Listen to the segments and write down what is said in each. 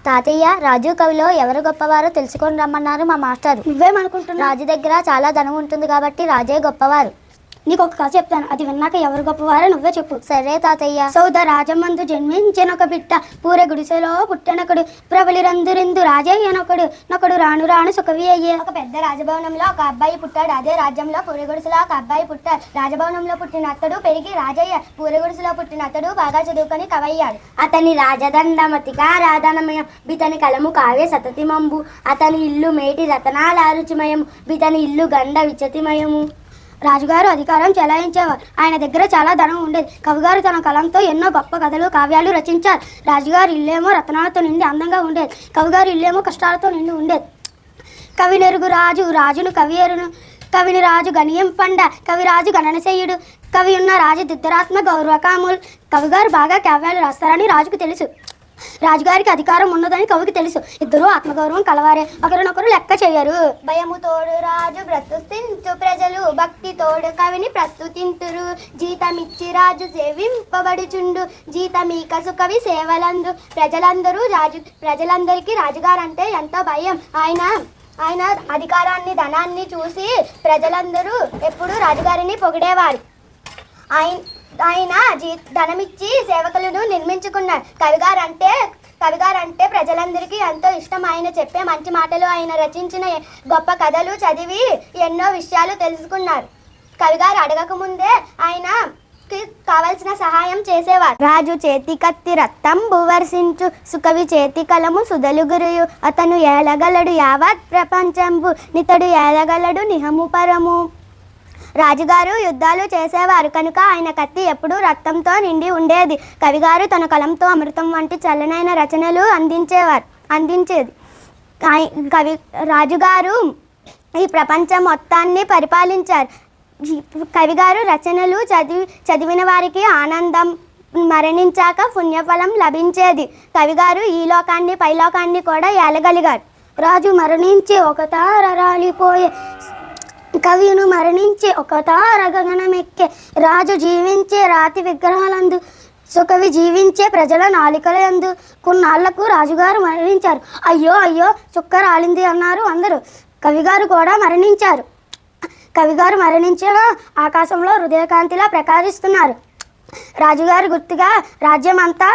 తాతయ్య, రాజు కవిలో ఎవరు గొప్పవారో తెలుసుకొని రమ్మన్నారు మా మాస్టర్. నువ్వేమనుకుంటున్నావు? రాజు దగ్గర చాలా ధనం ఉంటుంది కాబట్టి రాజే గొప్పవారు. నీకు ఒక కథ చెప్తాను, అది విన్నాక ఎవరు గొప్పవారో నువ్వే చెప్పు. సరే తాతయ్య. సౌద రాజమందు జన్మించినొక బిడ్డ, పూరె గుడిసెలో పుట్టనొకడు, ప్రబలిరందురిందు రాజయ్యనొకడు, నొకడు రాను రాను సుఖవి అయ్యే. ఒక పెద్ద రాజభవనంలో ఒక అబ్బాయి పుట్టాడు. అదే రాజ్యంలో పూరెగుడిసెలో ఒక అబ్బాయి పుట్టాడు. రాజభవనంలో పుట్టిన అతడు పెరిగి రాజయ్య, పూరెగుడిసెలో పుట్టిన అతడు బాగా చదువుకొని కవయ్యాడు. అతని రాజదండమతిగా రాధనమయం, బితని కలము కావ్య సతతిమంబు, అతని ఇల్లు మేటి రతనాలారుచిమయం, బితని ఇల్లు గండ విచతిమయము. రాజుగారు అధికారం చెలాయించేవారు. ఆయన దగ్గర చాలా ధనం ఉండేది. కవిగారు తన కలంతో ఎన్నో గొప్ప కథలు, కావ్యాలు రచించారు. రాజుగారి ఇల్లేమో రత్నాలతో నిండి అందంగా ఉండేది. కవిగారి ఇల్లేమో కష్టాలతో నిండి ఉండేది. కవినెరుగు రాజు రాజును కవి ఎరును, కవిని రాజు గణియం పండ, కవిరాజు గణనశయ్యుడు, కవి ఉన్న రాజు దిద్దరాత్మ గౌరవకాములు. కవిగారు బాగా కావ్యాలు రాస్తారని రాజుకు తెలుసు. రాజుగారికి అధికారం ఉన్నదని కవికి తెలుసు. ఇద్దరూ ఆత్మగౌరవం కలవారే, ఒకరినొకరు లెక్క చేయరు. భయము తోడు రాజు బ్రతుస్తించు, ప్రజలు భక్తి తోడు కవిని ప్రస్తుతింతురు. జీతమిచ్చి రాజు సేవింపబడుచుండు, జీతమీక సుకవి సేవలందు. ప్రజలందరికీ రాజుగారంటే ఎంతో భయం. ఆయన అధికారాన్ని, ధనాన్ని చూసి ప్రజలందరూ ఎప్పుడూ రాజుగారిని పొగిడేవారు. ఆయన ధనమిచ్చి సేవకులను నిర్మించుకున్నారు. కవిగారంటే ప్రజలందరికీ ఎంతో ఇష్టం. ఆయన చెప్పే మంచి మాటలు, ఆయన రచించిన గొప్ప కథలు చదివి ఎన్నో విషయాలు తెలుసుకున్నారు. కవిగారు అడగకముందే ఆయనకి కావలసిన సహాయం చేసేవారు. రాజు చేతి కత్తి రత్తంబు వర్షించు, సుకవి చేతి కలము సుదలుగురియు, అతను ఏలగలడు యావత్ ప్రపంచంబు, నితడు ఏలగలడు నిహము పరము. రాజుగారు యుద్ధాలు చేసేవారు కనుక ఆయన కత్తి ఎప్పుడూ రక్తంతో నిండి ఉండేది. కవిగారు తన కలంతో అమృతం వంటి చల్లనైన రచనలు అందించేది. రాజుగారు ఈ ప్రపంచం మొత్తాన్ని పరిపాలించారు. కవిగారు రచనలు చదివిన వారికి ఆనందం, మరణించాక పుణ్యఫలం లభించేది. కవిగారు ఈ లోకాన్ని పైలోకాన్ని కూడా ఏలగలిగారు. రాజు మరణించి ఒక తార రాలిపోయే, కవిను మరణించి ఒక తార గగనమెక్కే. రాజు జీవించే రాతి విగ్రహాలందు, సుకవి జీవించే ప్రజల నాలికలందు. కొన్నాళ్లకు రాజుగారు మరణించారు. అయ్యో అయ్యో చుక్క రాలింది అన్నారు అందరూ. కవిగారు కూడా మరణించారు. కవిగారు మరణించిన ఆకాశంలో హృదయకాంతిలా ప్రకాశిస్తున్నారు. రాజుగారి గుర్తుగా రాజ్యమంతా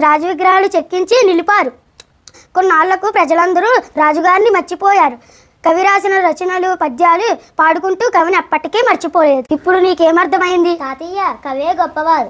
రాజు విగ్రహాలు చెక్కించి నిలిపారు. కొన్నాళ్లకు ప్రజలందరూ రాజుగారిని మర్చిపోయారు. కవి రాసిన రచనలు, పద్యాలు పాడుకుంటూ కవిని అప్పటికీ మర్చిపోలేదు. ఇప్పుడు నీకేమర్థమైంది? తాతయ్య, కవే గొప్పవారు.